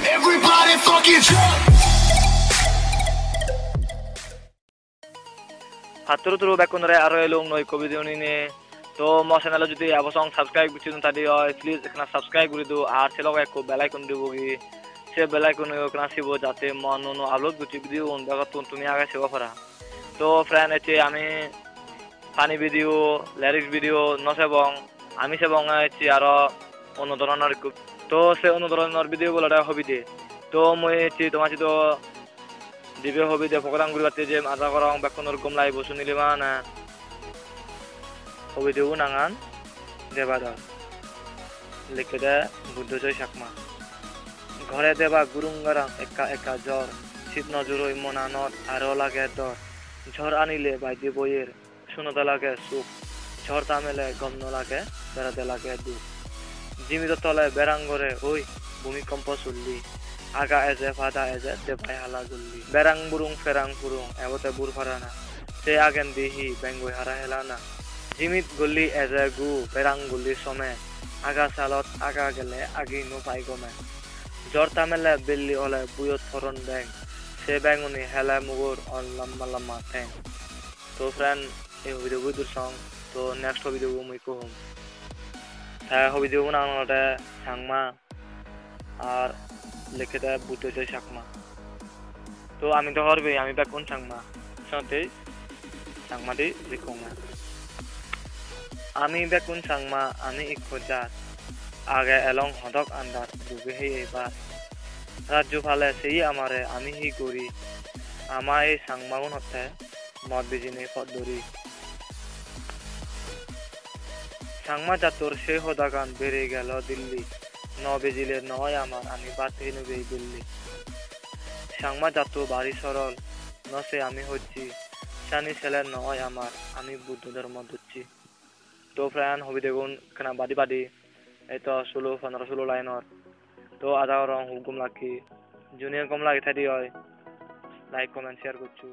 Everybody fucking drunk. Haturu turu bekunre aro elung noi video ni to mo channel jodi abosong subscribe bichun tadi oi please ekna subscribe guri do ar selog ekko bell icon dibo gi se bell icon ko ekna sibo jate mo no upload guti video on daga tumi aga sebo para to friend eche ami funny video lyrics video no sebong ami sebong eche aro ono doronor to se ono doronor video gulo da hobi de to moi eche tomar to দিবে হবে দে programme গুলো করতে যে আদা করং বেকনর গমলাই বসু নিলিমা না হবে দেউ নাঙান দেবাদ লিখে দে বুদ্ধজয় সাকমা ঘরে দেবা গুরুঙ্গারাং একা একা জ্বর শীত নজরই মনানত আরো লাগে দর ঝড় আনিলে বাইদি বইয়ের শুনতে লাগে সুখ ঝড় তামেলে গম লাগে বেড়াতে লাগে দুঃখ জিমিত তলে বেড়াঙ্গরে ওই ভূমিকম্প চললি aga eze fada eze de pai hala gulli berang burung ferang burung ebote bur farana se agen dihi bengoi hara helana jimit gulli eze gu berang gulli some aga salot aga gele agi no pai gome jorta mele billi ole buyot thoron beng se benguni hela mugur on lamba lamba theng to friend এই video budur song to next video mui ko hom ta video na node sangma আর লিখে দেয় বুদ্ধজয় সাকমা তো আমি তো করবে আমি বেকুন সাংমা সাথে সাংমাটি লিখুন আমি বেকুন সাংমা আমি ইখোজাত আগে এলং হদক আন্দার ডুবে হে এবার রাজ্য ফালে সেই আমারে আমি হি করি আমার এই সাংমাগুন হতে মদ বিজিনে পদ্মরি সাংমা জাতর সেই হদাগান বেড়ে গেল দিল্লি ন বেজিলে নয় আমার আমি বাতে নেবে দিল্লি সাংমা জাত বাড়ি সরল নসে আমি হচ্ছি সানি ছেলে নয় আমার আমি বুদ্ধ ধর্ম ধরছি তো ফ্রেন্ড হবি দেখুন কেনা বাদি বাদি এই তো 16-15 লাইনর তো আধা রং হুকুম লাখি জুনিয়র কম লাগে থাকি হয় লাইক কমেন্ট শেয়ার করছু